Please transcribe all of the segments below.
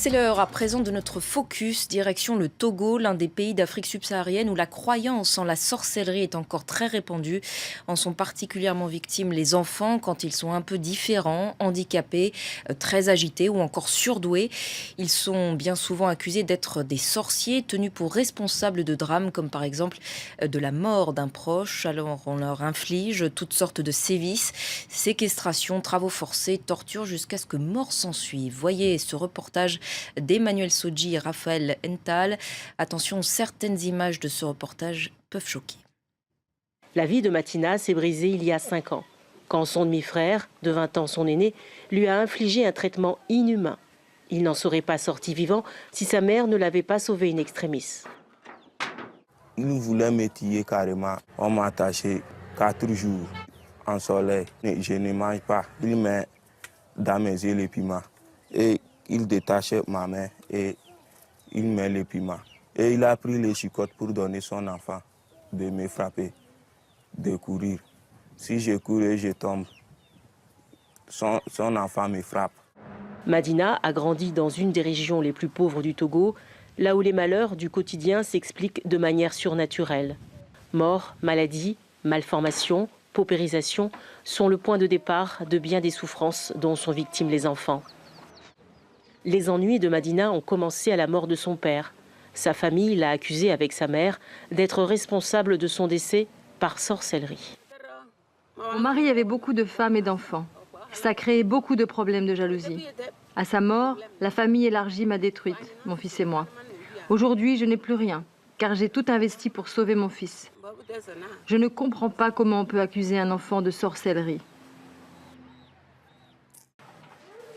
C'est l'heure à présent de notre focus, direction le Togo, l'un des pays d'Afrique subsaharienne où la croyance en la sorcellerie est encore très répandue. En sont particulièrement victimes les enfants quand ils sont un peu différents, handicapés, très agités ou encore surdoués. Ils sont bien souvent accusés d'être des sorciers tenus pour responsables de drames comme par exemple de la mort d'un proche. Alors on leur inflige toutes sortes de sévices, séquestration, travaux forcés, torture jusqu'à ce que mort s'ensuive. Voyez ce reportage d'Emmanuel Sodji et Raphaël Ental. Attention, certaines images de ce reportage peuvent choquer. La vie de Matina s'est brisée il y a 5 ans, quand son demi-frère, de 20 ans son aîné, lui a infligé un traitement inhumain. Il n'en serait pas sorti vivant si sa mère ne l'avait pas sauvé in extremis. Il voulait me tuer carrément. On m'a attaché 4 jours en soleil. Je ne mange pas. Il met dans mes yeux les piments. Et il détachait ma main et il met les piments. Et il a pris les chicottes pour donner son enfant de me frapper, de courir. Si je cours et je tombe, son enfant me frappe. Madina a grandi dans une des régions les plus pauvres du Togo, là où les malheurs du quotidien s'expliquent de manière surnaturelle. Mort, maladie, malformation, paupérisation sont le point de départ de bien des souffrances dont sont victimes les enfants. Les ennuis de Madina ont commencé à la mort de son père. Sa famille l'a accusé avec sa mère d'être responsable de son décès par sorcellerie. Mon mari avait beaucoup de femmes et d'enfants. Ça a créé beaucoup de problèmes de jalousie. À sa mort, la famille élargie m'a détruite, mon fils et moi. Aujourd'hui, je n'ai plus rien, car j'ai tout investi pour sauver mon fils. Je ne comprends pas comment on peut accuser un enfant de sorcellerie.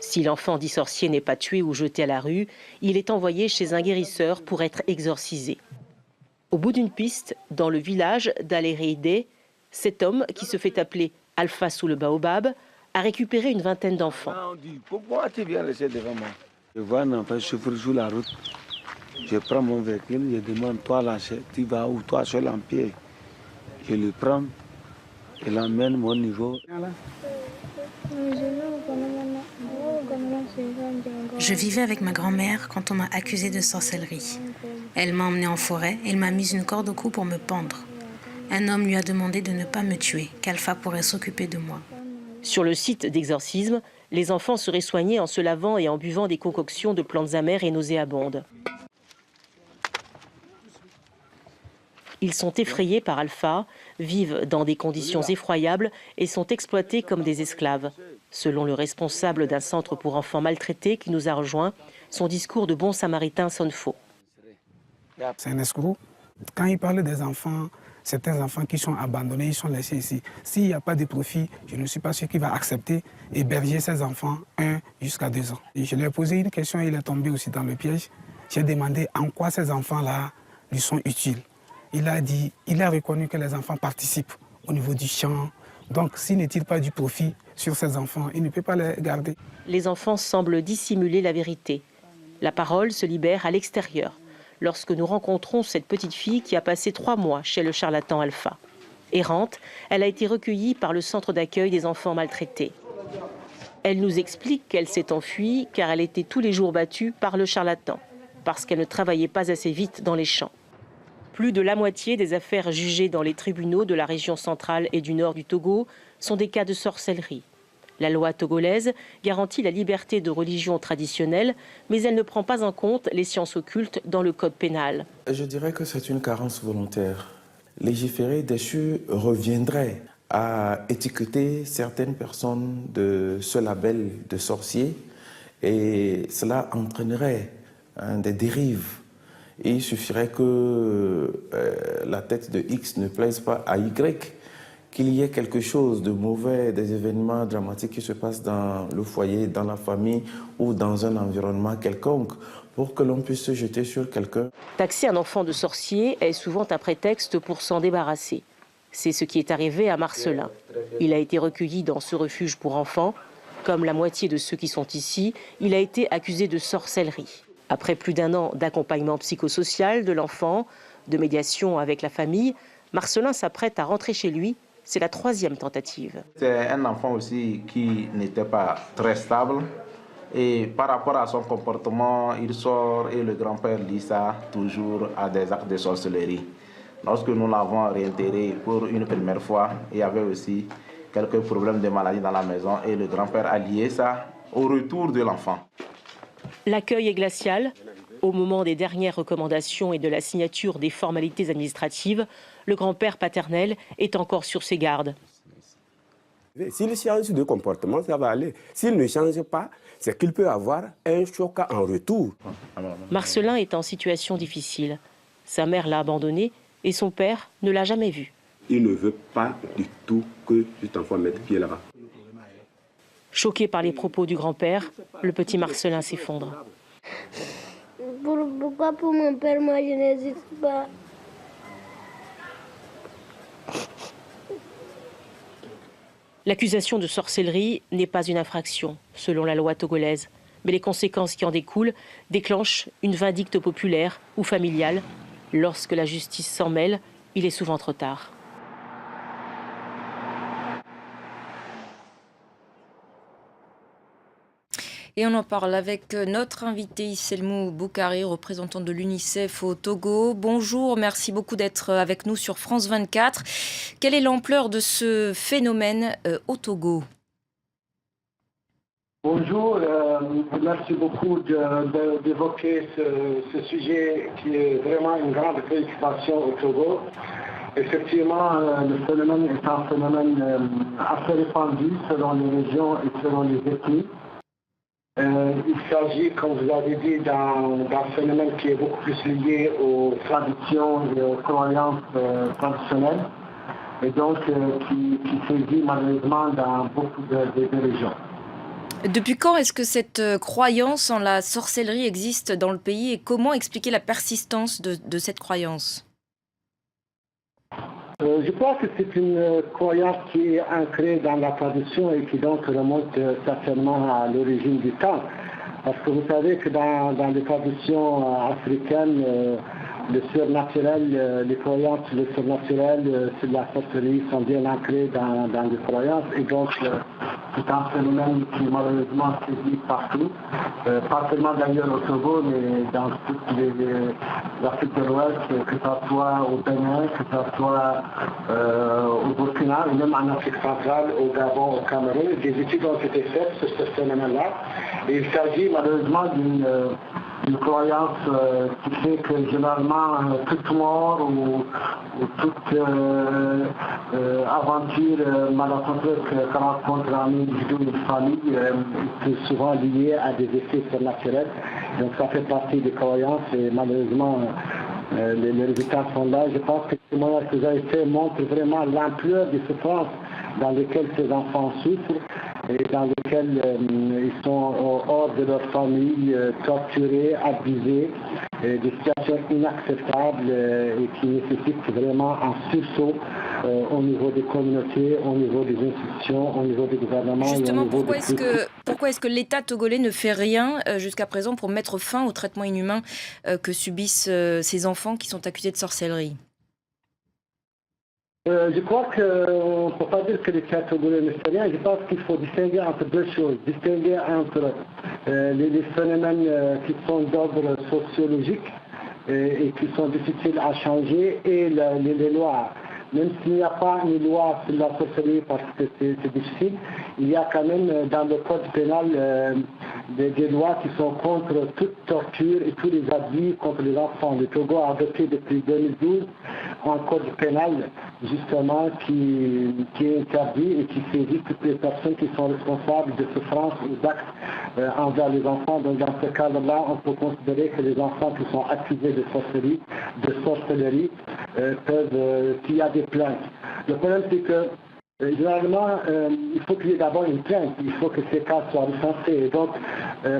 Si l'enfant dit sorcier n'est pas tué ou jeté à la rue, il est envoyé chez un guérisseur pour être exorcisé. Au bout d'une piste, dans le village d'Alereide, cet homme, qui se fait appeler Alpha sous le baobab, a récupéré une vingtaine d'enfants. Pourquoi tu viens laisser devant moi? Je vois un enfant souffrir sur la route. Je prends mon véhicule, je demande, toi là, tu vas où, toi seul en pied? Je le prends et l'emmène à mon niveau. Je vivais avec ma grand-mère quand on m'a accusée de sorcellerie. Elle m'a emmenée en forêt et elle m'a mis une corde au cou pour me pendre. Un homme lui a demandé de ne pas me tuer, qu'Alpha pourrait s'occuper de moi. Sur le site d'exorcisme, les enfants seraient soignés en se lavant et en buvant des concoctions de plantes amères et nauséabondes. Ils sont effrayés par Alpha, vivent dans des conditions effroyables et sont exploités comme des esclaves. Selon le responsable d'un centre pour enfants maltraités qui nous a rejoints, son discours de bon samaritain sonne faux. C'est un escroc. Quand il parle des enfants, certains enfants qui sont abandonnés, ils sont laissés ici. S'il n'y a pas de profit, je ne suis pas sûr qu'il va accepter héberger ces enfants 1 jusqu'à 2 ans. Et je lui ai posé une question, il est tombé aussi dans le piège. J'ai demandé en quoi ces enfants-là lui sont utiles. Il a dit, il a reconnu que les enfants participent au niveau du chant. Donc, s'il ne tire pas du profit sur ces enfants, il ne peut pas les garder. Les enfants semblent dissimuler la vérité. La parole se libère à l'extérieur, lorsque nous rencontrons cette petite fille qui a passé 3 mois chez le charlatan Alpha. Errante, elle a été recueillie par le centre d'accueil des enfants maltraités. Elle nous explique qu'elle s'est enfuie car elle était tous les jours battue par le charlatan, parce qu'elle ne travaillait pas assez vite dans les champs. Plus de la moitié des affaires jugées dans les tribunaux de la région centrale et du nord du Togo sont des cas de sorcellerie. La loi togolaise garantit la liberté de religion traditionnelle, mais elle ne prend pas en compte les sciences occultes dans le code pénal. Je dirais que c'est une carence volontaire. Légiférer dessus reviendrait à étiqueter certaines personnes de ce label de sorcier et cela entraînerait des dérives. Et il suffirait que la tête de X ne plaise pas à Y, qu'il y ait quelque chose de mauvais, des événements dramatiques qui se passent dans le foyer, dans la famille ou dans un environnement quelconque, pour que l'on puisse se jeter sur quelqu'un. Taxer un enfant de sorcier est souvent un prétexte pour s'en débarrasser. C'est ce qui est arrivé à Marcelin. Il a été recueilli dans ce refuge pour enfants. Comme la moitié de ceux qui sont ici, il a été accusé de sorcellerie. Après plus d'1 an d'accompagnement psychosocial de l'enfant, de médiation avec la famille, Marcelin s'apprête à rentrer chez lui. C'est la 3e tentative. C'est un enfant aussi qui n'était pas très stable. Et par rapport à son comportement, il sort et le grand-père lit ça toujours à des actes de sorcellerie. Lorsque nous l'avons réintégré pour une première fois, il y avait aussi quelques problèmes de maladie dans la maison et le grand-père a lié ça au retour de l'enfant. L'accueil est glacial. Au moment des dernières recommandations et de la signature des formalités administratives, le grand-père paternel est encore sur ses gardes. S'il change de comportement, ça va aller. S'il ne change pas, c'est qu'il peut avoir un choc en retour. Marcelin est en situation difficile. Sa mère l'a abandonné et son père ne l'a jamais vu. Il ne veut pas du tout que cet enfant mette pied là-bas. Choqué par les propos du grand-père, le petit Marcelin s'effondre. Pourquoi pour mon père, moi, je n'hésite pas? L'accusation de sorcellerie n'est pas une infraction, selon la loi togolaise. Mais les conséquences qui en découlent déclenchent une vindicte populaire ou familiale. Lorsque la justice s'en mêle, il est souvent trop tard. Et on en parle avec notre invité Selmou Boukari, représentant de l'UNICEF au Togo. Bonjour, merci beaucoup d'être avec nous sur France 24. Quelle est l'ampleur de ce phénomène au Togo ? Bonjour, merci beaucoup d'évoquer ce sujet qui est vraiment une grande préoccupation au Togo. Effectivement, le phénomène est un phénomène assez répandu selon les régions et selon les ethnies. Il s'agit, comme vous l'avez dit, d'un phénomène qui est beaucoup plus lié aux traditions et aux croyances traditionnelles, et donc qui sévit malheureusement dans beaucoup de régions. Depuis quand est-ce que cette croyance en la sorcellerie existe dans le pays et comment expliquer la persistance de cette croyance ? Je crois que c'est une croyance qui est ancrée dans la tradition et qui donc remonte certainement à l'origine du temps. Parce que vous savez que dans les traditions africaines, le surnaturel, les croyances sur le surnaturel, sur la sorcellerie sont bien ancrées dans les croyances. Et donc, c'est un phénomène qui malheureusement sévit partout. Pas seulement d'ailleurs au Togo, mais dans toutes l'Afrique de l'Ouest, que ce soit au Bénin, que ce soit au Burkina, et même en Afrique centrale, au Gabon, au Cameroun. Des études ont été faites sur ce phénomène-là. Et il s'agit malheureusement d'une croyance qui fait que généralement toute mort ou toute aventure malencontreuse que rencontre un individu ou une famille est souvent liée à des effets surnaturels. Donc ça fait partie des croyances et malheureusement les résultats sont là. Je pense que ce témoignage que vous avez fait montre vraiment l'ampleur des souffrances dans lesquelles ces enfants souffrent et dans lesquels ils sont hors de leur famille, torturés, abusés, des situations inacceptables et qui nécessitent vraiment un sursaut au niveau des communautés, au niveau des institutions, au niveau des gouvernements. Justement, pourquoi est-ce que l'État togolais ne fait rien jusqu'à présent pour mettre fin au traitement inhumain que subissent ces enfants qui sont accusés de sorcellerie ? Je crois qu'on ne peut pas dire que l'État togolais ne fait rien. Je pense qu'il faut distinguer entre deux choses. Distinguer entre les phénomènes qui sont d'ordre sociologique et qui sont difficiles à changer et les lois. Même s'il n'y a pas une loi sur la sorcellerie parce que c'est difficile, il y a quand même dans le code pénal des lois qui sont contre toute torture et tous les abus contre les enfants. Le Togo a adopté depuis 2012 un code pénal justement qui est interdit et qui saisit toutes les personnes qui sont responsables de souffrances ou d'actes envers les enfants. Donc dans ce cadre-là, on peut considérer que les enfants qui sont accusés de sorcellerie peuvent, s'il y a des plaintes. Le problème c'est que généralement, il faut qu'il y ait d'abord une plainte, il faut que ces cas soient recensés. Et donc,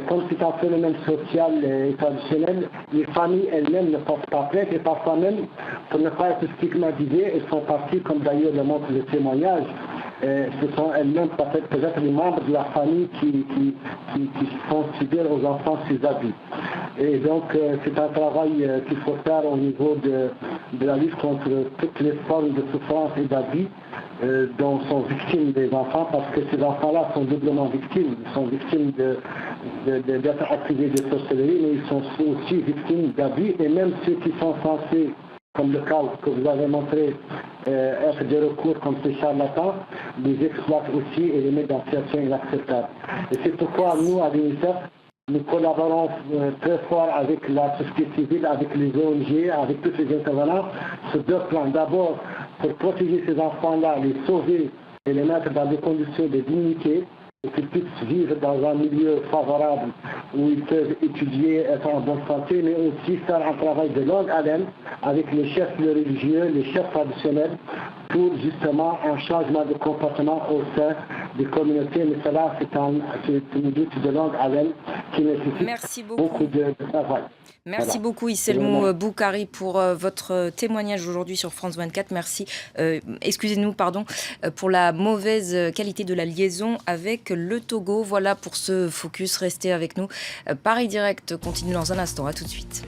comme c'est un phénomène social et traditionnel, les familles elles-mêmes ne portent pas plainte et parfois même, pour ne pas être stigmatisées, elles sont parties, comme d'ailleurs le montre le témoignage, ce sont elles-mêmes peut-être les membres de la famille qui font subir aux enfants ces abus. Et donc, c'est un travail qu'il faut faire au niveau de la lutte contre toutes les formes de souffrance et d'abus. dont sont victimes des enfants, parce que ces enfants-là sont doublement victimes. Ils sont victimes d'être accusés de sorcellerie, mais ils sont aussi victimes d'abus, et même ceux qui sont censés, comme le cas que vous avez montré, être des recours comme ces charlatans, les exploitent aussi et les mettent dans une situation inacceptable. Et c'est pourquoi nous, à l'UNICEF, nous collaborons très fort avec la société civile, avec les ONG, avec tous les intervenants sur deux plans. D'abord, pour protéger ces enfants-là, les sauver et les mettre dans des conditions de dignité, et qu'ils puissent vivre dans un milieu favorable où ils peuvent étudier, être en bonne santé, mais aussi faire un travail de longue haleine avec les chefs religieux, les chefs traditionnels, pour justement un changement de comportement au sein des communautés. Mais cela, c'est une lutte de longue haleine qui nécessite beaucoup de travail. Merci beaucoup Isselmou Boukari pour votre témoignage aujourd'hui sur France 24. Merci, excusez-nous pour la mauvaise qualité de la liaison avec le Togo. Voilà pour ce focus, restez avec nous. Paris Direct continue dans un instant, à tout de suite.